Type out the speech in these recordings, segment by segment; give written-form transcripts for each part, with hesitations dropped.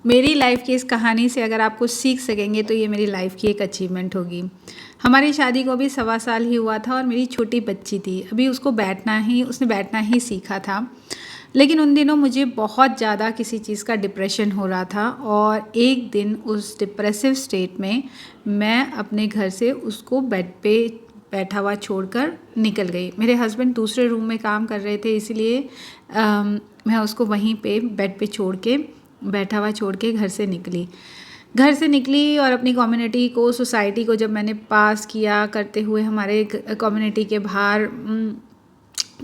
मेरी लाइफ की इस कहानी से अगर आप कुछ सीख सकेंगे तो ये मेरी लाइफ की एक अचीवमेंट होगी। हमारी शादी को अभी 1.25 साल ही हुआ था और मेरी छोटी बच्ची थी, अभी उसने बैठना ही सीखा था। लेकिन उन दिनों मुझे बहुत ज़्यादा किसी चीज़ का डिप्रेशन हो रहा था और एक दिन उस डिप्रेसिव स्टेट में मैं अपने घर से उसको बेड पे बैठा हुआ छोड़कर निकल गई। मेरे हस्बैंड दूसरे रूम में काम कर रहे थे, इसलिए मैं उसको वहीं पे बेड पे बैठा हुआ छोड़ के घर से निकली और अपनी कम्युनिटी को, सोसाइटी को जब मैंने पास किया करते हुए, हमारे कम्युनिटी के बाहर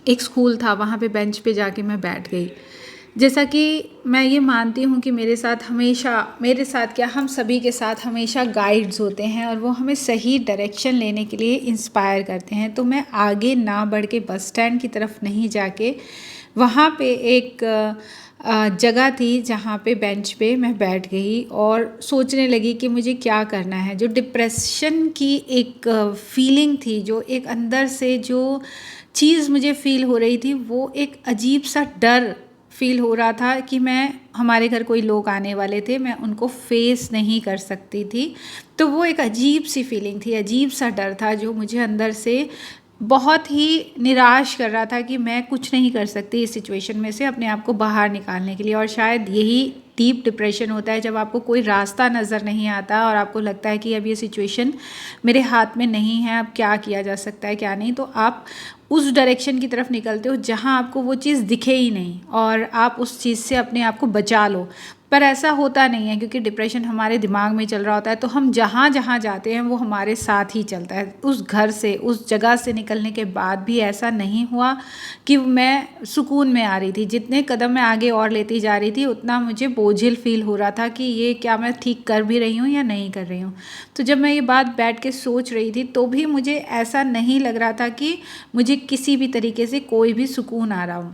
एक स्कूल था, वहाँ पे बेंच पे जाके मैं बैठ गई। जैसा कि मैं ये मानती हूँ कि मेरे साथ क्या, हम सभी के साथ हमेशा गाइड्स होते हैं और वो हमें सही डायरेक्शन लेने के लिए इंस्पायर करते हैं। तो मैं आगे ना बढ़ के बस स्टैंड की तरफ नहीं जाके वहाँ पे एक जगह थी जहाँ पे बेंच पे मैं बैठ गई और सोचने लगी कि मुझे क्या करना है। जो डिप्रेशन की एक फीलिंग थी, जो एक अंदर से जो चीज़ मुझे फ़ील हो रही थी, वो एक अजीब सा डर फील हो रहा था कि हमारे घर कोई लोग आने वाले थे, मैं उनको फेस नहीं कर सकती थी। तो वो एक अजीब सी फीलिंग थी, अजीब सा डर था जो मुझे अंदर से बहुत ही निराश कर रहा था कि मैं कुछ नहीं कर सकती इस सिचुएशन में से अपने आप को बाहर निकालने के लिए। और शायद यही डीप डिप्रेशन होता है, जब आपको कोई रास्ता नज़र नहीं आता और आपको लगता है कि अब ये सिचुएशन मेरे हाथ में नहीं है, अब क्या किया जा सकता है क्या नहीं, तो आप उस डायरेक्शन की तरफ निकलते हो जहाँ आपको वो चीज़ दिखे ही नहीं और आप उस चीज़ से अपने आप को बचा लो। पर ऐसा होता नहीं है, क्योंकि डिप्रेशन हमारे दिमाग में चल रहा होता है, तो हम जहाँ जहाँ जाते हैं वो हमारे साथ ही चलता है। उस घर से, उस जगह से निकलने के बाद भी ऐसा नहीं हुआ कि मैं सुकून में आ रही थी। जितने कदम मैं आगे और लेती जा रही थी, उतना मुझे बोझिल फील हो रहा था कि ये क्या मैं ठीक कर भी रही हूँ या नहीं कर रही हूँ। तो जब मैं ये बात बैठ के सोच रही थी, तो भी मुझे ऐसा नहीं लग रहा था कि मुझे किसी भी तरीके से कोई भी सुकून आ रहा हो।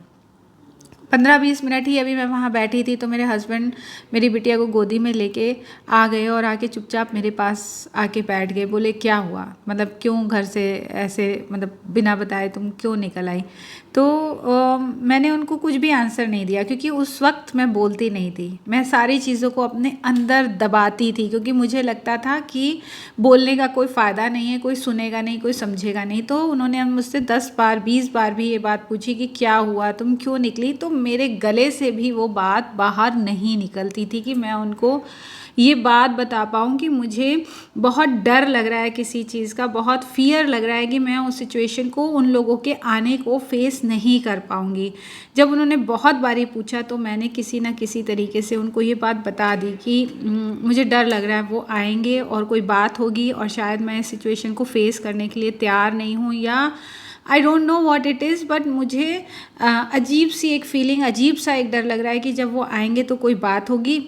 15-20 मिनट ही अभी मैं वहाँ बैठी थी तो मेरे हस्बैंड मेरी बिटिया को गोदी में लेके आ गए और आके चुपचाप मेरे पास आके बैठ गए। बोले, क्या हुआ, मतलब क्यों घर से ऐसे, मतलब बिना बताए तुम क्यों निकल आई? तो मैंने उनको कुछ भी आंसर नहीं दिया, क्योंकि उस वक्त मैं बोलती नहीं थी। मैं सारी चीज़ों को अपने अंदर दबाती थी, क्योंकि मुझे लगता था कि बोलने का कोई फ़ायदा नहीं है, कोई सुनेगा नहीं, कोई समझेगा नहीं। तो उन्होंने मुझसे 10 बार 20 बार भी ये बात पूछी कि क्या हुआ, तुम क्यों निकली? तो मेरे गले से भी वो बात बाहर नहीं निकलती थी कि मैं उनको ये बात बता पाऊँ कि मुझे बहुत डर लग रहा है किसी चीज़ का, बहुत फियर लग रहा है कि मैं उस सिचुएशन को, उन लोगों के आने को फेस नहीं कर पाऊँगी। जब उन्होंने बहुत बारी पूछा तो मैंने किसी न किसी तरीके से उनको ये बात बता दी कि मुझे डर लग रहा है, वो आएंगे और कोई बात होगी और शायद मैं इस सिचुएशन को फेस करने के लिए तैयार नहीं हूँ, या I don't know what it is, but मुझे अजीब सी एक फीलिंग, अजीब सा एक डर लग रहा है कि जब वो आएंगे तो कोई बात होगी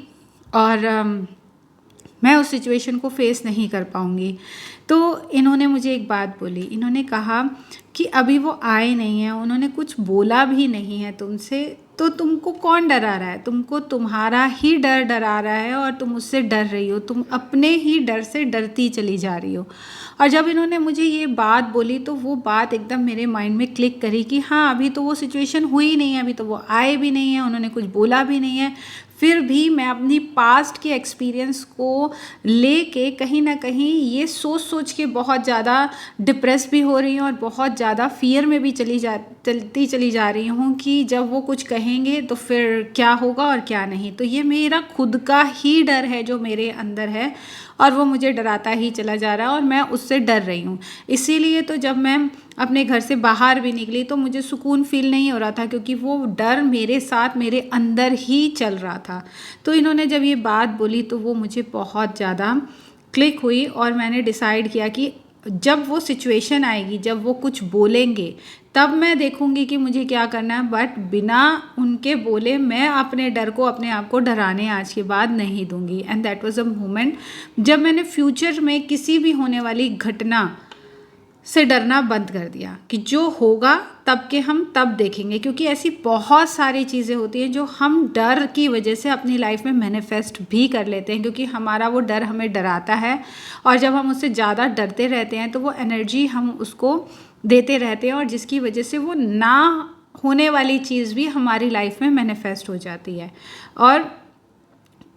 और मैं उस सिचुएशन को फेस नहीं कर पाऊँगी। तो इन्होंने मुझे एक बात बोली, इन्होंने कहा कि अभी वो आए नहीं हैं, उन्होंने कुछ बोला भी नहीं है तुमसे, तो तुमको कौन डरा रहा है? तुमको तुम्हारा ही डर डरा रहा है और तुम उससे डर रही हो, तुम अपने ही डर से डरती चली जा रही हो। और जब इन्होंने मुझे ये बात बोली तो वो बात एकदम मेरे माइंड में क्लिक करी कि हाँ, अभी तो वो सिचुएशन हुई नहीं है, अभी तो वो आए भी नहीं हैं, उन्होंने कुछ बोला भी नहीं है। फिर भी मैं अपनी पास्ट के एक्सपीरियंस को लेके कहीं ना कहीं ये सोच के बहुत ज़्यादा डिप्रेस भी हो रही हूँ और बहुत ज़्यादा फियर में भी चलती चली जा रही हूँ कि जब वो कुछ कहेंगे तो फिर क्या होगा और क्या नहीं। तो ये मेरा खुद का ही डर है जो मेरे अंदर है और वो मुझे डराता ही चला जा रहा है और मैं उससे डर रही हूँ। इसीलिए तो जब मैं अपने घर से बाहर भी निकली तो मुझे सुकून फील नहीं हो रहा था, क्योंकि वो डर मेरे साथ, मेरे अंदर ही चल रहा था। तो इन्होंने जब ये बात बोली तो वो मुझे बहुत ज़्यादा क्लिक हुई और मैंने डिसाइड किया कि जब वो सिचुएशन आएगी, जब वो कुछ बोलेंगे, तब मैं देखूंगी कि मुझे क्या करना है, बट बिना उनके बोले मैं अपने डर को, अपने आप को डराने आज के बाद नहीं दूंगी। And that was a moment जब मैंने फ्यूचर में किसी भी होने वाली घटना से डरना बंद कर दिया कि जो होगा तब के हम तब देखेंगे, क्योंकि ऐसी बहुत सारी चीज़ें होती हैं जो हम डर की वजह से अपनी लाइफ में मैनिफेस्ट भी कर लेते हैं, क्योंकि हमारा वो डर हमें डराता है और जब हम उससे ज़्यादा डरते रहते हैं तो वो एनर्जी हम उसको देते रहते हैं और जिसकी वजह से वो ना होने वाली चीज़ भी हमारी लाइफ में मैनिफेस्ट हो जाती है। और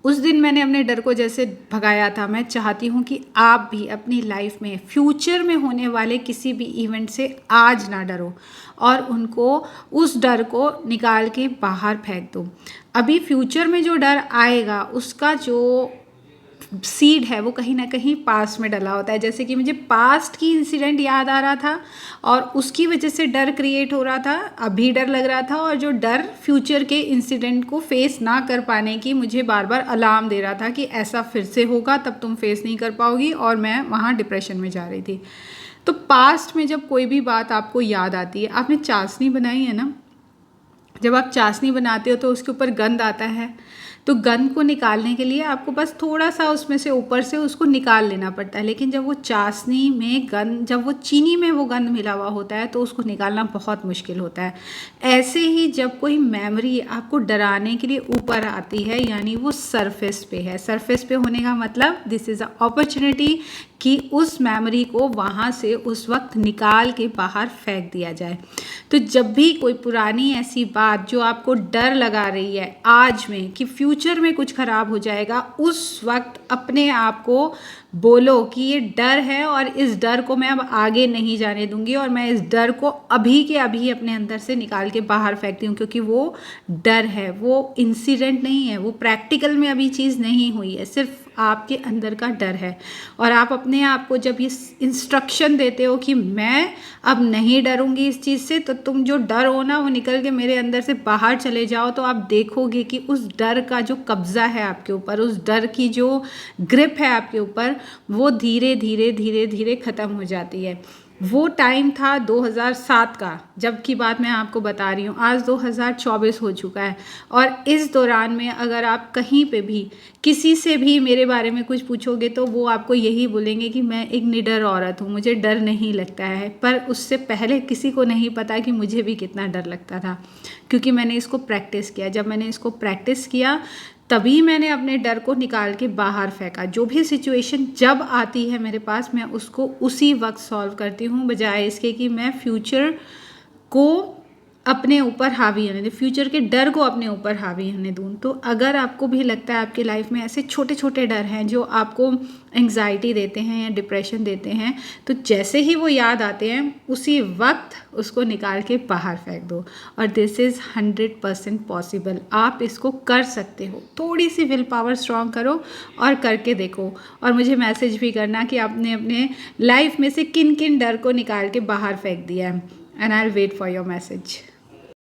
उस दिन मैंने अपने डर को जैसे भगाया था, मैं चाहती हूँ कि आप भी अपनी लाइफ में फ्यूचर में होने वाले किसी भी इवेंट से आज ना डरो और उनको उस डर को निकाल के बाहर फेंक दो। अभी फ्यूचर में जो डर आएगा उसका जो सीड है वो कहीं ना कहीं पास्ट में डला होता है। जैसे कि मुझे पास्ट की इंसिडेंट याद आ रहा था और उसकी वजह से डर क्रिएट हो रहा था, अभी डर लग रहा था, और जो डर फ्यूचर के इंसिडेंट को फेस ना कर पाने की मुझे बार बार अलार्म दे रहा था कि ऐसा फिर से होगा, तब तुम फेस नहीं कर पाओगी, और मैं वहाँ डिप्रेशन में जा रही थी। तो पास्ट में जब कोई भी बात आपको याद आती है, आपने चाशनी बनाई है ना, जब आप चाशनी बनाते हो तो उसके ऊपर गंध आता है, तो गंध को निकालने के लिए आपको बस थोड़ा सा उसमें से ऊपर से उसको निकाल लेना पड़ता है। लेकिन जब वो चाशनी में गंध, जब वो चीनी में वो गंध मिला हुआ होता है तो उसको निकालना बहुत मुश्किल होता है। ऐसे ही जब कोई मेमोरी आपको डराने के लिए ऊपर आती है, यानी वो सरफेस पे है। सरफेस पे होने का मतलब दिस इज़ अ अपॉर्चुनिटी कि उस मेमोरी को वहाँ से उस वक्त निकाल के बाहर फेंक दिया जाए। तो जब भी कोई पुरानी ऐसी बात जो आपको डर लगा रही है आज में कि फ्यूचर में कुछ ख़राब हो जाएगा, उस वक्त अपने आप को बोलो कि ये डर है और इस डर को मैं अब आगे नहीं जाने दूंगी, और मैं इस डर को अभी के अभी अपने अंदर से निकाल के बाहर फेंकती हूँ। क्योंकि वो डर है, वो इंसिडेंट नहीं है, वो प्रैक्टिकल में अभी चीज़ नहीं हुई है, सिर्फ आपके अंदर का डर है। और आप अपने आप को जब ये इंस्ट्रक्शन देते हो कि मैं अब नहीं डरूंगी इस चीज़ से, तो तुम जो डर हो ना वो निकल के मेरे अंदर से बाहर चले जाओ, तो आप देखोगे कि उस डर का जो कब्ज़ा है आपके ऊपर, उस डर की जो ग्रिप है आपके ऊपर, वो धीरे धीरे धीरे धीरे ख़त्म हो जाती है। वो टाइम था 2007 का, जब की बात मैं आपको बता रही हूँ। आज 2024 हो चुका है, और इस दौरान में अगर आप कहीं पे भी किसी से भी मेरे बारे में कुछ पूछोगे तो वो आपको यही बोलेंगे कि मैं एक निडर औरत हूँ, मुझे डर नहीं लगता है। पर उससे पहले किसी को नहीं पता कि मुझे भी कितना डर लगता था, क्योंकि मैंने इसको प्रैक्टिस किया। जब मैंने इसको प्रैक्टिस किया तभी मैंने अपने डर को निकाल के बाहर फेंका। जो भी सिचुएशन जब आती है मेरे पास, मैं उसको उसी वक्त सॉल्व करती हूँ, बजाय इसके कि मैं फ्यूचर को अपने ऊपर हावी होने दूँ, फ्यूचर के डर को अपने ऊपर हावी होने दूँ। तो अगर आपको भी लगता है आपकी लाइफ में ऐसे छोटे छोटे डर हैं जो आपको एंग्जाइटी देते हैं या डिप्रेशन देते हैं, तो जैसे ही वो याद आते हैं उसी वक्त उसको निकाल के बाहर फेंक दो। और दिस इज़ 100% पॉसिबल। आप इसको कर सकते हो, थोड़ी सी विल पावर स्ट्रॉन्ग करो और करके देखो। और मुझे मैसेज भी करना कि आपने अपने लाइफ में से किन किन डर को निकाल के बाहर फेंक दिया है, and I will wait for your message.